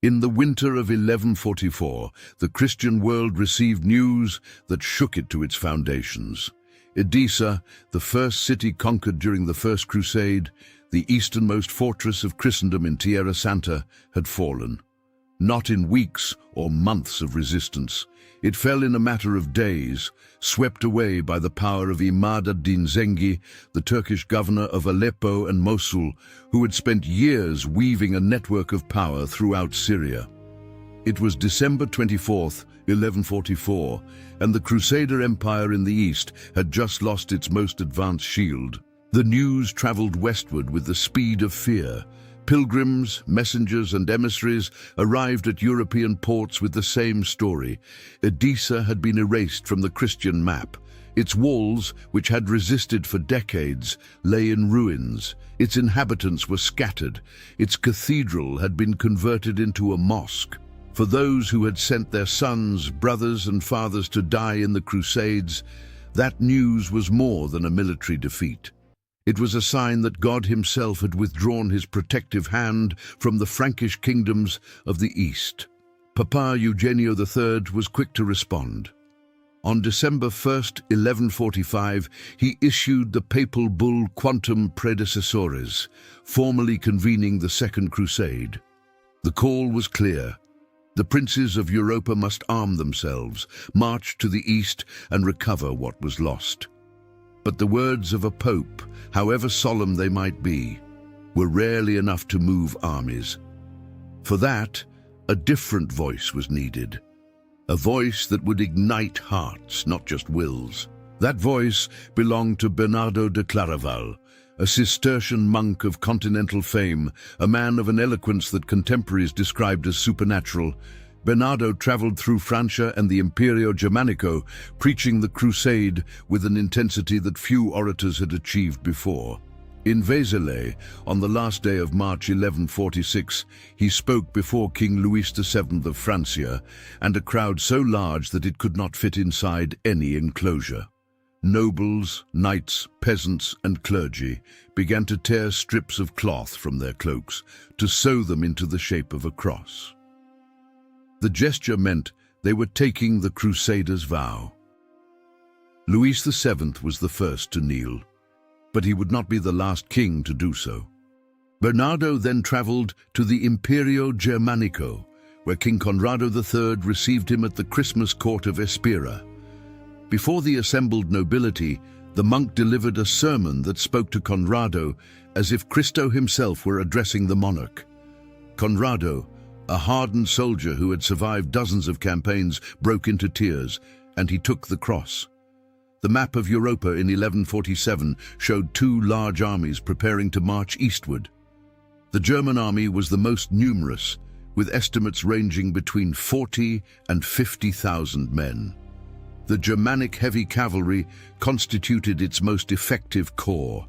In the winter of 1144, the Christian world received news that shook it to its foundations. Edessa, the first city conquered during the First Crusade, the easternmost fortress of Christendom in Tierra Santa, had fallen. Not in weeks or months of resistance. It fell in a matter of days, swept away by the power of Imad ad-Din Zengi, the Turkish governor of Aleppo and Mosul, who had spent years weaving a network of power throughout Syria. It was December 24th, 1144, and the Crusader Empire in the east had just lost its most advanced shield. The news traveled westward with the speed of fear. Pilgrims, messengers, and emissaries arrived at European ports with the same story. Edessa had been erased from the Christian map. Its walls, which had resisted for decades, lay in ruins. Its inhabitants were scattered. Its cathedral had been converted into a mosque. For those who had sent their sons, brothers, and fathers to die in the Crusades, that news was more than a military defeat. It was a sign that God himself had withdrawn his protective hand from the Frankish kingdoms of the East. Papa Eugenio III was quick to respond. On December 1st, 1145, he issued the papal bull Quantum Predecessores, formally convening the Second Crusade. The call was clear. The princes of Europa must arm themselves, march to the east, and recover what was lost. But the words of a pope, however solemn they might be, were rarely enough to move armies. For that, a different voice was needed. A voice that would ignite hearts, not just wills. That voice belonged to Bernardo de Claraval, a Cistercian monk of continental fame, a man of an eloquence that contemporaries described as supernatural. Bernardo traveled through Francia and the Imperio Germanico, preaching the crusade with an intensity that few orators had achieved before. In Vézelay, on the last day of March 1146, he spoke before King Louis VII of Francia, and a crowd so large that it could not fit inside any enclosure. Nobles, knights, peasants, and clergy began to tear strips of cloth from their cloaks to sew them into the shape of a cross. The gesture meant they were taking the Crusaders' vow. Louis VII was the first to kneel, but he would not be the last king to do so. Bernardo then traveled to the Imperio Germanico, where King Conrado III received him at the Christmas court of Espira. Before the assembled nobility, the monk delivered a sermon that spoke to Conrado as if Christo himself were addressing the monarch. Conrado, a hardened soldier who had survived dozens of campaigns, broke into tears, and he took the cross. The map of Europa in 1147 showed two large armies preparing to march eastward. The German army was the most numerous, with estimates ranging between 40 and 50,000 men. The Germanic heavy cavalry constituted its most effective corps,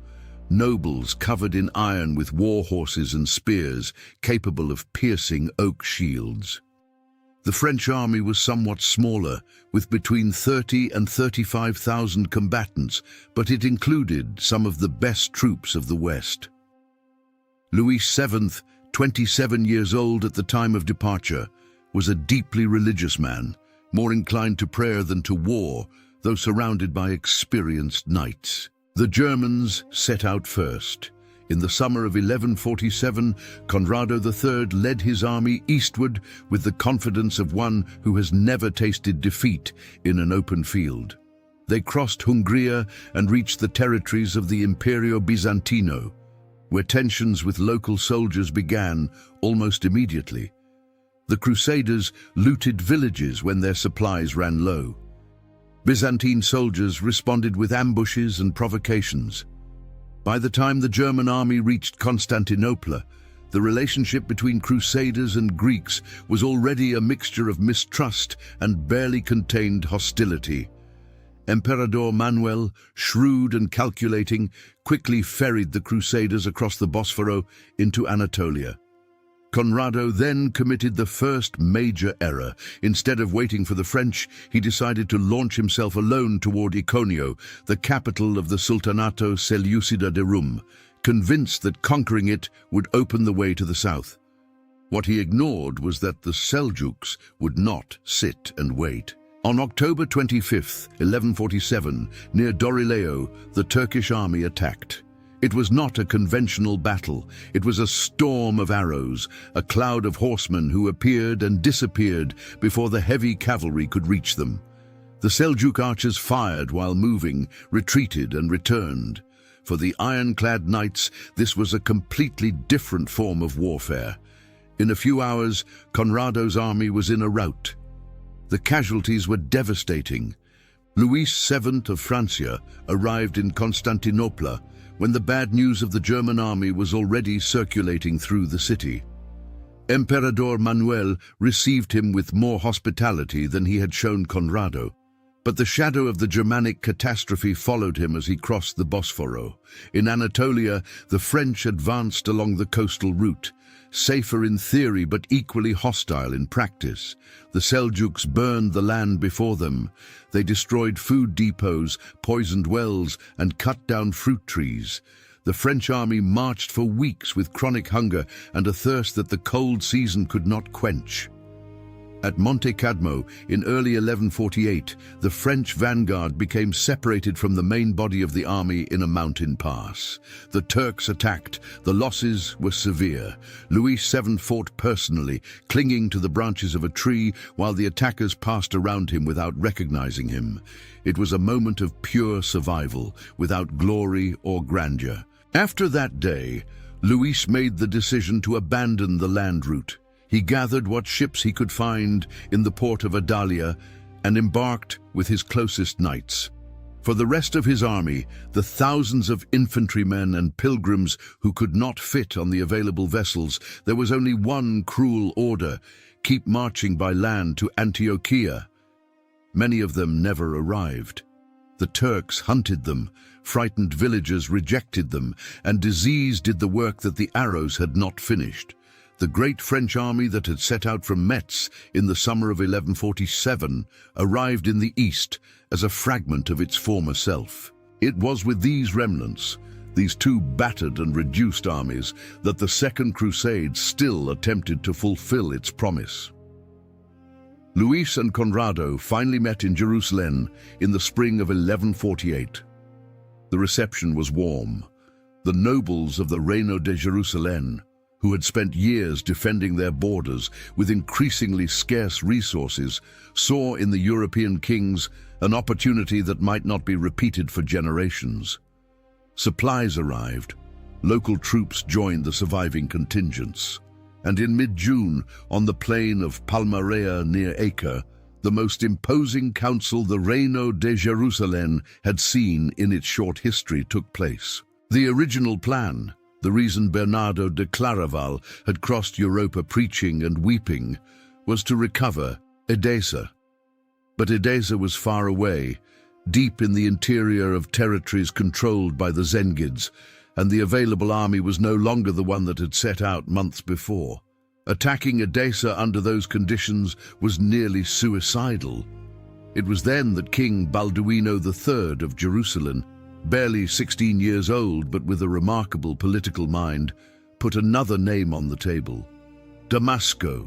nobles covered in iron with war horses and spears capable of piercing oak shields. The French army was somewhat smaller, with between 30 and 35,000 combatants, but it included some of the best troops of the West. Louis VII, 27 years old at the time of departure, was a deeply religious man, more inclined to prayer than to war, though surrounded by experienced knights. The Germans set out first. In the summer of 1147, Conrado III led his army eastward with the confidence of one who has never tasted defeat in an open field. They crossed Hungria and reached the territories of the Imperio Bizantino, where tensions with local soldiers began almost immediately. The Crusaders looted villages when their supplies ran low. Byzantine soldiers responded with ambushes and provocations. By the time the German army reached Constantinople, the relationship between Crusaders and Greeks was already a mixture of mistrust and barely contained hostility. Emperador Manuel, shrewd and calculating, quickly ferried the Crusaders across the Bosphorus into Anatolia. Conrado then committed the first major error. Instead of waiting for the French, he decided to launch himself alone toward Iconio, the capital of the Sultanato Seleucida de Rum, convinced that conquering it would open the way to the south. What he ignored was that the Seljuks would not sit and wait. On October 25, 1147, near Dorileo, the Turkish army attacked. It was not a conventional battle. It was a storm of arrows, a cloud of horsemen who appeared and disappeared before the heavy cavalry could reach them. The Seljuk archers fired while moving, retreated and returned. For the ironclad knights, this was a completely different form of warfare. In a few hours, Conrado's army was in a rout. The casualties were devastating. Louis VII of Francia arrived in Constantinople when the bad news of the German army was already circulating through the city. Emperador Manuel received him with more hospitality than he had shown Conrado. But the shadow of the Germanic catastrophe followed him as he crossed the Bosphorus. In Anatolia, the French advanced along the coastal route, safer in theory but equally hostile in practice. The Seljuks burned the land before them. They destroyed food depots, poisoned wells, and cut down fruit trees. The French army marched for weeks with chronic hunger and a thirst that the cold season could not quench. At Monte Cadmo, in early 1148, the French vanguard became separated from the main body of the army in a mountain pass. The Turks attacked. The losses were severe. Louis VII fought personally, clinging to the branches of a tree while the attackers passed around him without recognizing him. It was a moment of pure survival, without glory or grandeur. After that day, Louis made the decision to abandon the land route. He gathered what ships he could find in the port of Adalia and embarked with his closest knights. For the rest of his army, the thousands of infantrymen and pilgrims who could not fit on the available vessels, there was only one cruel order: keep marching by land to Antiochia. Many of them never arrived. The Turks hunted them, frightened villagers rejected them, and disease did the work that the arrows had not finished. The great French army that had set out from Metz in the summer of 1147 arrived in the east as a fragment of its former self. It was with these remnants, these two battered and reduced armies, that the Second Crusade still attempted to fulfill its promise. Louis and Conrado finally met in Jerusalem in the spring of 1148. The reception was warm. The nobles of the Reino de Jerusalem, who had spent years defending their borders with increasingly scarce resources, saw in the European kings an opportunity that might not be repeated for generations. Supplies arrived. Local troops joined the surviving contingents. And in mid-June, on the plain of Palmarea near Acre, the most imposing council the Reino de Jerusalem had seen in its short history took place. The original plan, the reason Bernardo de Claraval had crossed Europa preaching and weeping, was to recover Edessa. But Edessa was far away, deep in the interior of territories controlled by the Zengids, and the available army was no longer the one that had set out months before. Attacking Edessa under those conditions was nearly suicidal. It was then that King Balduino III of Jerusalem, barely 16 years old but with a remarkable political mind, put another name on the table: Damascus.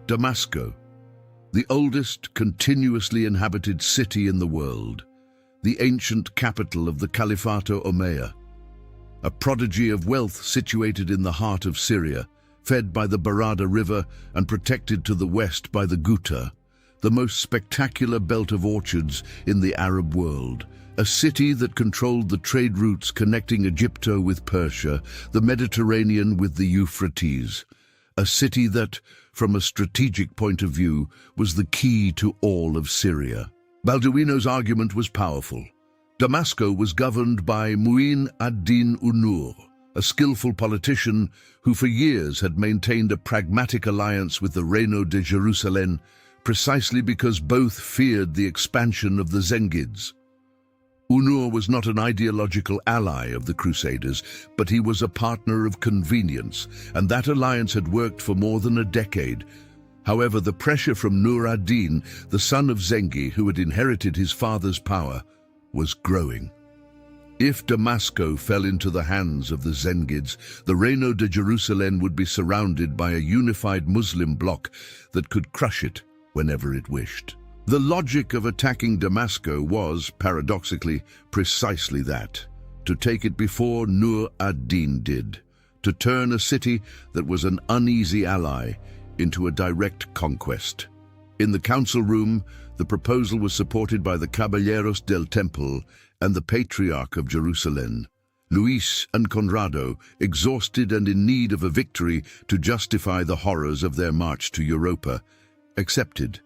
Damascus, the oldest continuously inhabited city in the world, the ancient capital of the Caliphato Umayyad, a prodigy of wealth situated in the heart of Syria, fed by the Barada River and protected to the west by the Ghouta, the most spectacular belt of orchards in the Arab world. A city that controlled the trade routes connecting Egypto with Persia, the Mediterranean with the Euphrates. A city that, from a strategic point of view, was the key to all of Syria. Balduino's argument was powerful. Damascus was governed by Mu'in ad-Din Unur, a skillful politician who for years had maintained a pragmatic alliance with the Reino de Jerusalem, precisely because both feared the expansion of the Zengids. Unur was not an ideological ally of the Crusaders, but he was a partner of convenience, and that alliance had worked for more than a decade. However, the pressure from Nur ad-Din, the son of Zengi, who had inherited his father's power, was growing. If Damascus fell into the hands of the Zengids, the Reino de Jerusalem would be surrounded by a unified Muslim bloc that could crush it whenever it wished. The logic of attacking Damascus was, paradoxically, precisely that: to take it before Nur ad-Din did, to turn a city that was an uneasy ally into a direct conquest. In the council room, the proposal was supported by the Caballeros del Temple and the Patriarch of Jerusalem. Luis and Conrado, exhausted and in need of a victory to justify the horrors of their march to Europa, accepted.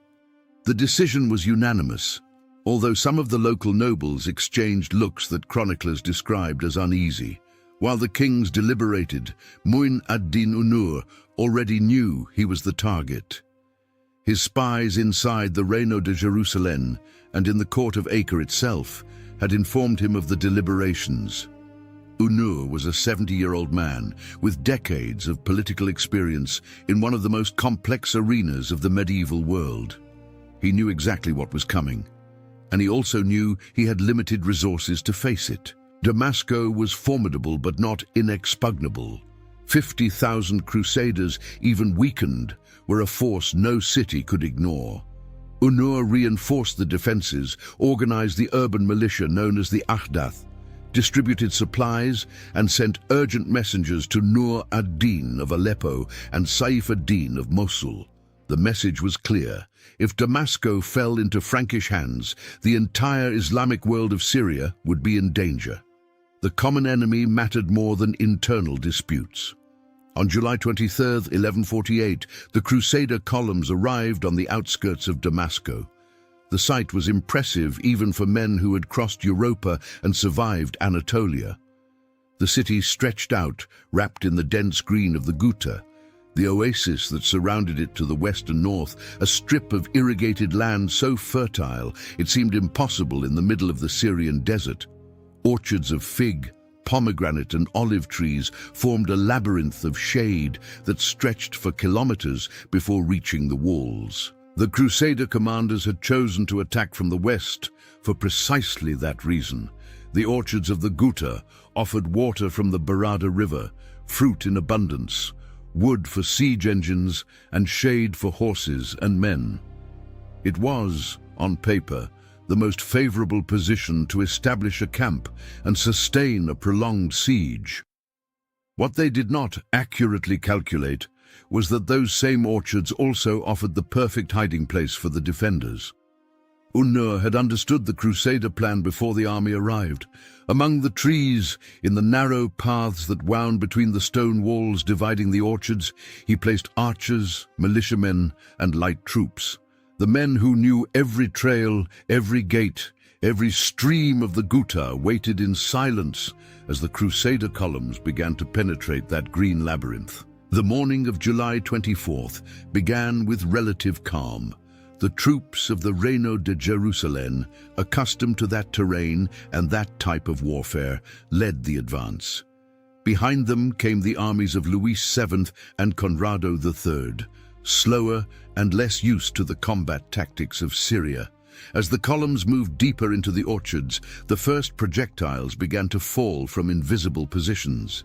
The decision was unanimous, although some of the local nobles exchanged looks that chroniclers described as uneasy. While the kings deliberated, Mu'in ad-Din Unur already knew he was the target. His spies inside the Reino de Jerusalem and in the court of Acre itself had informed him of the deliberations. Unur was a 70-year-old man with decades of political experience in one of the most complex arenas of the medieval world. He knew exactly what was coming, and he also knew he had limited resources to face it. Damascus was formidable but not inexpugnable. 50,000 Crusaders, even weakened, were a force no city could ignore. Unur reinforced the defenses, organized the urban militia known as the Ahdath, distributed supplies, and sent urgent messengers to Nur ad-Din of Aleppo and Saif ad-Din of Mosul. The message was clear: if Damascus fell into Frankish hands, the entire Islamic world of Syria would be in danger. The common enemy mattered more than internal disputes. On July 23, 1148, the Crusader columns arrived on the outskirts of Damascus. The sight was impressive even for men who had crossed Europa and survived Anatolia. The city stretched out, wrapped in the dense green of the Ghouta, the oasis that surrounded it to the west and north, a strip of irrigated land so fertile it seemed impossible in the middle of the Syrian desert. Orchards of fig, pomegranate and olive trees formed a labyrinth of shade that stretched for kilometers before reaching the walls. The Crusader commanders had chosen to attack from the west for precisely that reason. The orchards of the Ghouta offered water from the Barada River, fruit in abundance, wood for siege engines, and shade for horses and men. It was, on paper, the most favorable position to establish a camp and sustain a prolonged siege. What they did not accurately calculate was that those same orchards also offered the perfect hiding place for the defenders. Unur had understood the Crusader plan before the army arrived. Among the trees, in the narrow paths that wound between the stone walls dividing the orchards, he placed archers, militiamen, and light troops. The men who knew every trail, every gate, every stream of the Ghouta waited in silence as the Crusader columns began to penetrate that green labyrinth. The morning of July 24th began with relative calm. The troops of the Reino de Jerusalem, accustomed to that terrain and that type of warfare, led the advance. Behind them came the armies of Louis VII and Conrado III, slower and less used to the combat tactics of Syria. As the columns moved deeper into the orchards, the first projectiles began to fall from invisible positions.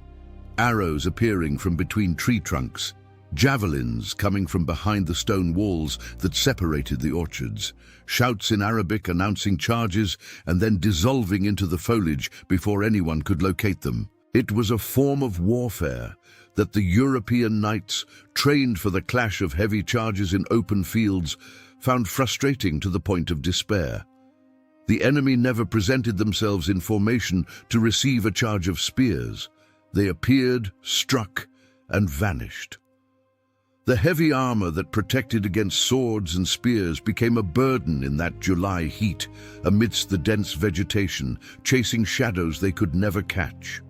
Arrows appearing from between tree trunks, javelins coming from behind the stone walls that separated the orchards, shouts in Arabic announcing charges and then dissolving into the foliage before anyone could locate them. It was a form of warfare that the European knights, trained for the clash of heavy charges in open fields, found frustrating to the point of despair. The enemy never presented themselves in formation to receive a charge of spears. They appeared, struck, and vanished. The heavy armor that protected against swords and spears became a burden in that July heat, amidst the dense vegetation, chasing shadows they could never catch.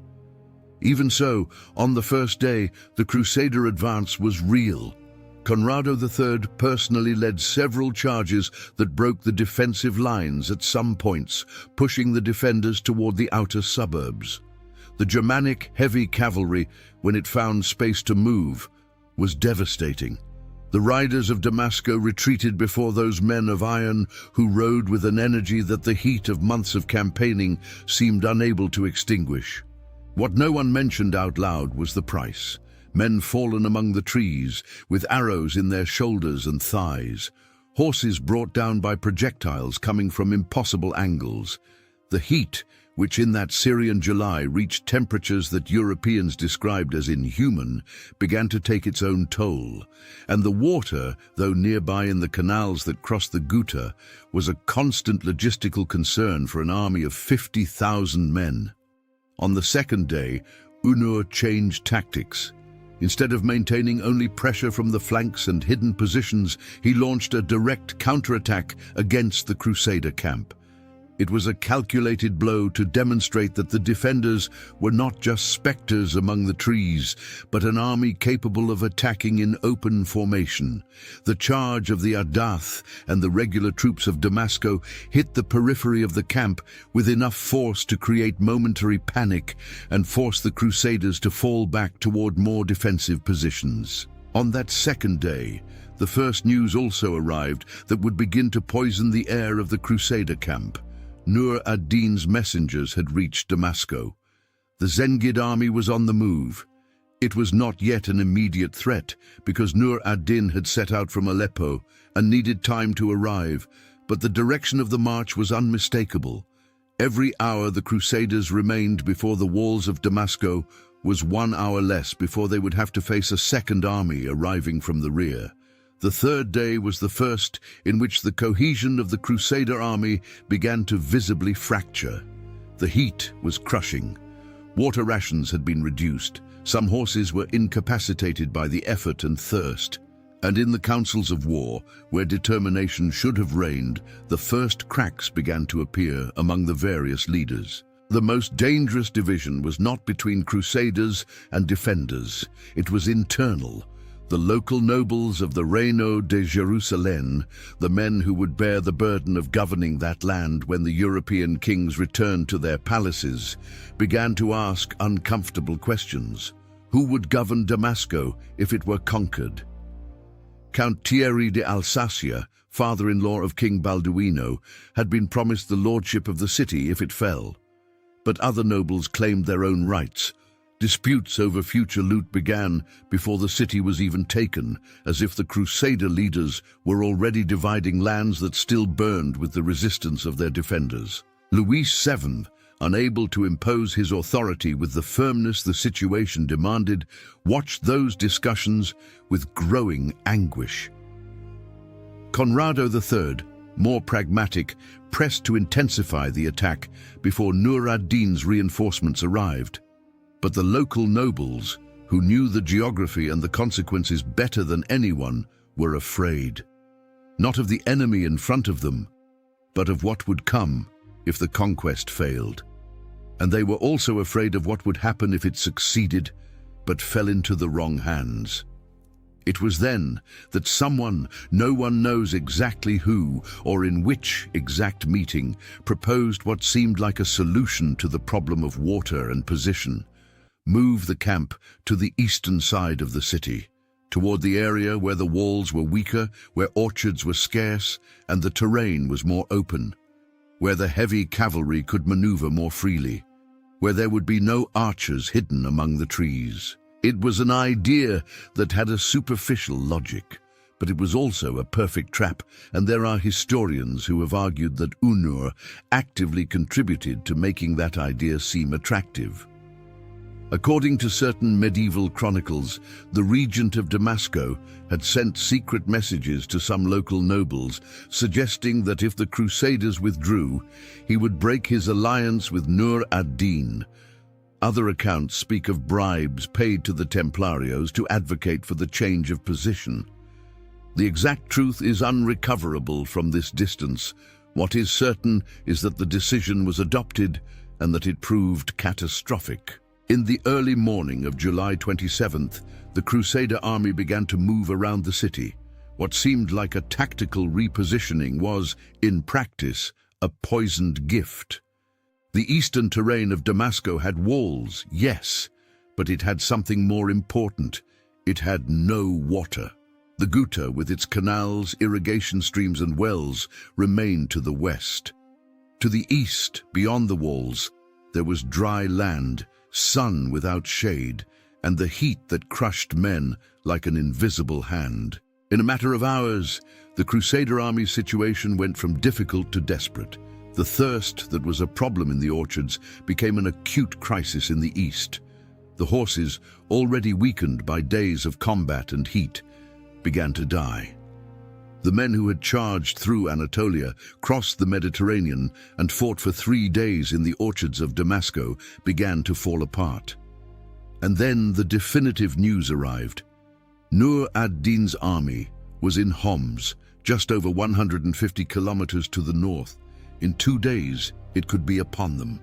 Even so, on the first day, the Crusader advance was real. Conrado III personally led several charges that broke the defensive lines at some points, pushing the defenders toward the outer suburbs. The Germanic heavy cavalry, when it found space to move, was devastating. The riders of Damascus retreated before those men of iron who rode with an energy that the heat of months of campaigning seemed unable to extinguish. What no one mentioned out loud was the price. Men fallen among the trees, with arrows in their shoulders and thighs. Horses brought down by projectiles coming from impossible angles. The heat, which in that Syrian July reached temperatures that Europeans described as inhuman, began to take its own toll. And the water, though nearby in the canals that crossed the Ghouta, was a constant logistical concern for an army of 50,000 men. On the second day, Unur changed tactics. Instead of maintaining only pressure from the flanks and hidden positions, he launched a direct counterattack against the Crusader camp. It was a calculated blow to demonstrate that the defenders were not just specters among the trees, but an army capable of attacking in open formation. The charge of the Adath and the regular troops of Damascus hit the periphery of the camp with enough force to create momentary panic and force the Crusaders to fall back toward more defensive positions. On that second day, the first news also arrived that would begin to poison the air of the Crusader camp. Nur ad-Din's messengers had reached Damascus. The Zengid army was on the move. It was not yet an immediate threat because Nur ad-Din had set out from Aleppo and needed time to arrive, but the direction of the march was unmistakable. Every hour the Crusaders remained before the walls of Damascus was 1 hour less before they would have to face a second army arriving from the rear. The third day was the first in which the cohesion of the Crusader army began to visibly fracture. The heat was crushing. Water rations had been reduced. Some horses were incapacitated by the effort and thirst. And in the councils of war, where determination should have reigned, the first cracks began to appear among the various leaders. The most dangerous division was not between Crusaders and defenders. It was internal. The local nobles of the Reino de Jerusalem, the men who would bear the burden of governing that land when the European kings returned to their palaces, began to ask uncomfortable questions. Who would govern Damascus if it were conquered? Count Thierry de Alsacia, father-in-law of King Balduino, had been promised the lordship of the city if it fell. But other nobles claimed their own rights. Disputes over future loot began before the city was even taken, as if the Crusader leaders were already dividing lands that still burned with the resistance of their defenders. Louis VII, unable to impose his authority with the firmness the situation demanded, watched those discussions with growing anguish. Conrado III, more pragmatic, pressed to intensify the attack before Nur ad-Din's reinforcements arrived. But the local nobles, who knew the geography and the consequences better than anyone, were afraid. Not of the enemy in front of them, but of what would come if the conquest failed. And they were also afraid of what would happen if it succeeded, but fell into the wrong hands. It was then that someone, no one knows exactly who or in which exact meeting, proposed what seemed like a solution to the problem of water and position. Move the camp to the eastern side of the city, toward the area where the walls were weaker, where orchards were scarce, and the terrain was more open, where the heavy cavalry could maneuver more freely, where there would be no archers hidden among the trees. It was an idea that had a superficial logic, but it was also a perfect trap, and there are historians who have argued that Unur actively contributed to making that idea seem attractive. According to certain medieval chronicles, the regent of Damascus had sent secret messages to some local nobles, suggesting that if the Crusaders withdrew, he would break his alliance with Nur ad-Din. Other accounts speak of bribes paid to the Templarios to advocate for the change of position. The exact truth is unrecoverable from this distance. What is certain is that the decision was adopted and that it proved catastrophic. In the early morning of July 27th, the Crusader army began to move around the city. What seemed like a tactical repositioning was, in practice, a poisoned gift. The eastern terrain of Damascus had walls, yes, but it had something more important. It had no water. The Ghouta, with its canals, irrigation streams and wells, remained to the west. To the east, beyond the walls, there was dry land, sun without shade, and the heat that crushed men like an invisible hand. In a matter of hours, the Crusader army's situation went from difficult to desperate. The thirst that was a problem in the orchards became an acute crisis in the east. The horses, already weakened by days of combat and heat, began to die. The men who had charged through Anatolia, crossed the Mediterranean, and fought for 3 days in the orchards of Damascus began to fall apart. And then the definitive news arrived. Nur ad-Din's army was in Homs, just over 150 kilometers to the north. In 2 days, it could be upon them.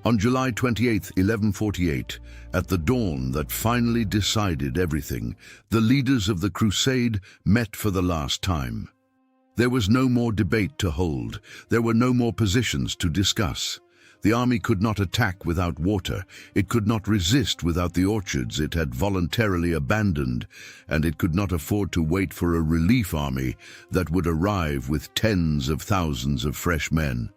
On July 28, 1148, at the dawn that finally decided everything, the leaders of the crusade met for the last time. There was no more debate to hold. There were no more positions to discuss. The army could not attack without water. It could not resist without the orchards it had voluntarily abandoned, and it could not afford to wait for a relief army that would arrive with tens of thousands of fresh men.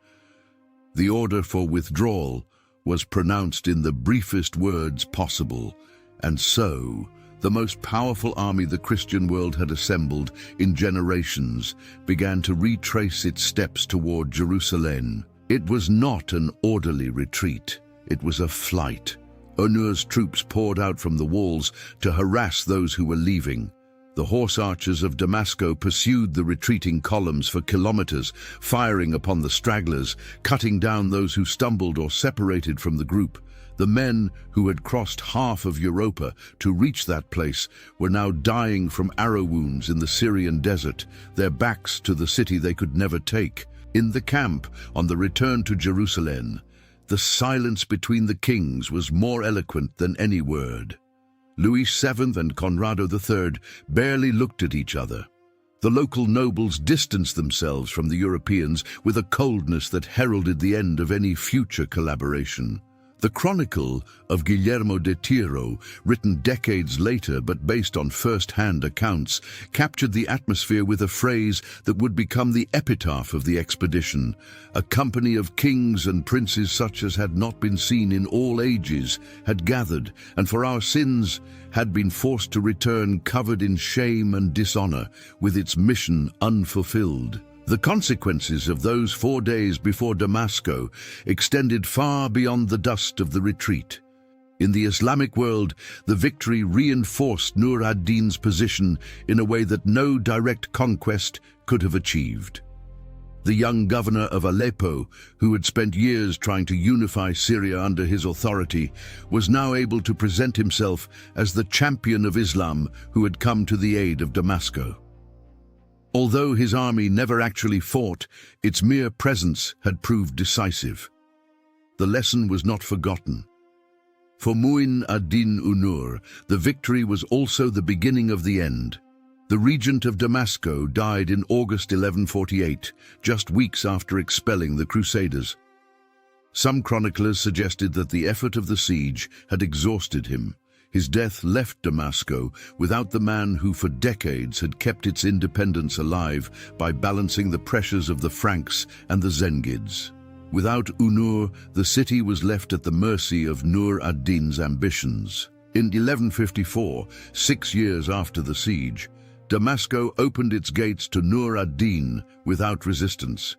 The order for withdrawal was pronounced in the briefest words possible, and so the most powerful army the Christian world had assembled in generations began to retrace its steps toward Jerusalem. It was not an orderly retreat, it was a flight. Onur's troops poured out from the walls to harass those who were leaving. The horse archers of Damascus pursued the retreating columns for kilometers, firing upon the stragglers, cutting down those who stumbled or separated from the group. The men who had crossed half of Europa to reach that place were now dying from arrow wounds in the Syrian desert, their backs to the city they could never take. In the camp, on the return to Jerusalem, the silence between the kings was more eloquent than any word. Louis VII and Conrado III barely looked at each other. The local nobles distanced themselves from the Europeans with a coldness that heralded the end of any future collaboration. The Chronicle of Guillermo de Tiro, written decades later but based on first-hand accounts, captured the atmosphere with a phrase that would become the epitaph of the expedition. A company of kings and princes such as had not been seen in all ages had gathered, and for our sins had been forced to return covered in shame and dishonor, with its mission unfulfilled. The consequences of those 4 days before Damascus extended far beyond the dust of the retreat. In the Islamic world, the victory reinforced Nur ad-Din's position in a way that no direct conquest could have achieved. The young governor of Aleppo, who had spent years trying to unify Syria under his authority, was now able to present himself as the champion of Islam who had come to the aid of Damascus. Although his army never actually fought, its mere presence had proved decisive. The lesson was not forgotten. For Mu'in ad-Din Unur, the victory was also the beginning of the end. The regent of Damascus died in August 1148, just weeks after expelling the Crusaders. Some chroniclers suggested that the effort of the siege had exhausted him. His death left Damascus without the man who for decades had kept its independence alive by balancing the pressures of the Franks and the Zengids. Without Unur, the city was left at the mercy of Nur ad-Din's ambitions. In 1154, 6 years after the siege, Damascus opened its gates to Nur ad-Din without resistance.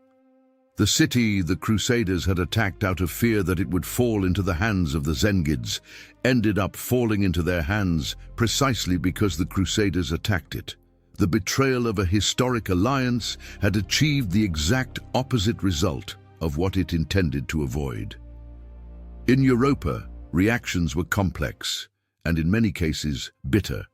The city the Crusaders had attacked out of fear that it would fall into the hands of the Zengids ended up falling into their hands precisely because the Crusaders attacked it. The betrayal of a historic alliance had achieved the exact opposite result of what it intended to avoid. In Europa, reactions were complex and in many cases bitter.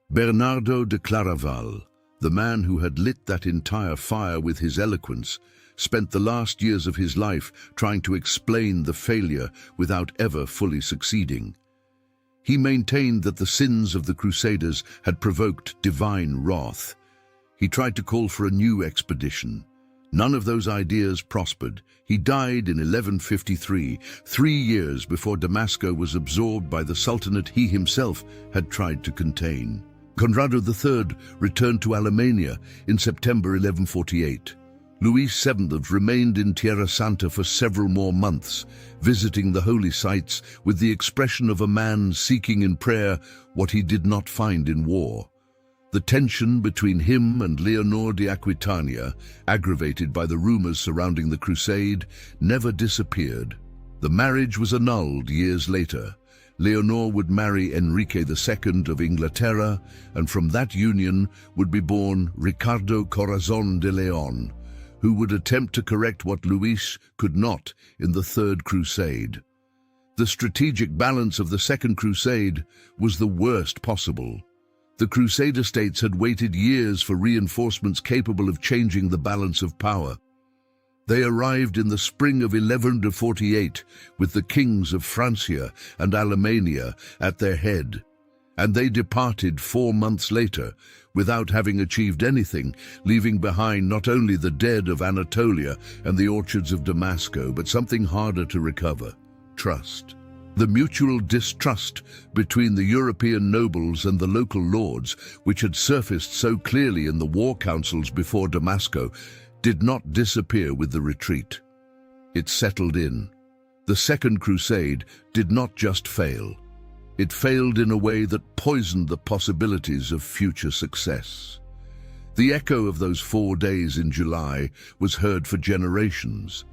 Bernardo de Claraval, the man who had lit that entire fire with his eloquence, spent the last years of his life trying to explain the failure without ever fully succeeding. He maintained that the sins of the Crusaders had provoked divine wrath. He tried to call for a new expedition. None of those ideas prospered. He died in 1153, 3 years before Damascus was absorbed by the Sultanate he himself had tried to contain. Conrado III returned to Alemannia in September 1148. Louis VII remained in Tierra Santa for several more months, visiting the holy sites with the expression of a man seeking in prayer what he did not find in war. The tension between him and Leonor de Aquitania, aggravated by the rumors surrounding the crusade, never disappeared. The marriage was annulled years later. Leonor would marry Enrique II of Inglaterra, and from that union would be born Ricardo Corazon de Leon, who would attempt to correct what Louis could not in the Third Crusade. The strategic balance of the Second Crusade was the worst possible. The Crusader states had waited years for reinforcements capable of changing the balance of power. They arrived in the spring of 1148 with the kings of Francia and Alemannia at their head, and they departed 4 months later without having achieved anything, leaving behind not only the dead of Anatolia and the orchards of Damascus, but something harder to recover: trust. The mutual distrust between the European nobles and the local lords, which had surfaced so clearly in the war councils before Damascus, did not disappear with the retreat. It settled in. The Second Crusade did not just fail. It failed in a way that poisoned the possibilities of future success. The echo of those 4 days in July was heard for generations.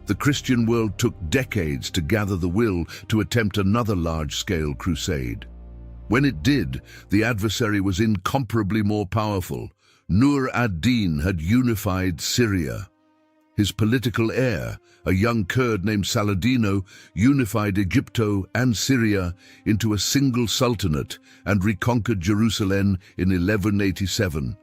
The Christian world took decades to gather the will to attempt another large-scale crusade. When it did, the adversary was incomparably more powerful. Nur ad-Din had unified Syria. His political heir, a young Kurd named Saladino, unified Egypto and Syria into a single sultanate and reconquered Jerusalem in 1187.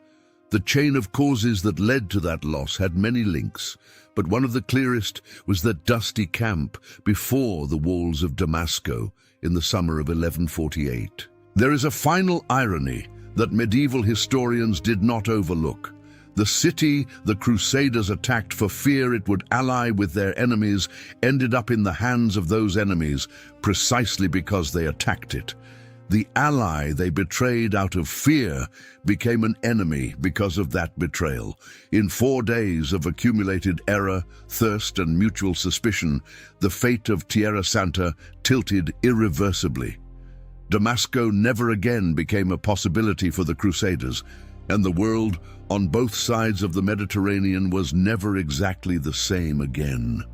The chain of causes that led to that loss had many links, but one of the clearest was that dusty camp before the walls of Damascus in the summer of 1148. There is a final irony that medieval historians did not overlook. The city the Crusaders attacked for fear it would ally with their enemies ended up in the hands of those enemies precisely because they attacked it. The ally they betrayed out of fear became an enemy because of that betrayal. In 4 days of accumulated error, thirst, and mutual suspicion, the fate of Tierra Santa tilted irreversibly. Damascus never again became a possibility for the Crusaders, and the world on both sides of the Mediterranean was never exactly the same again.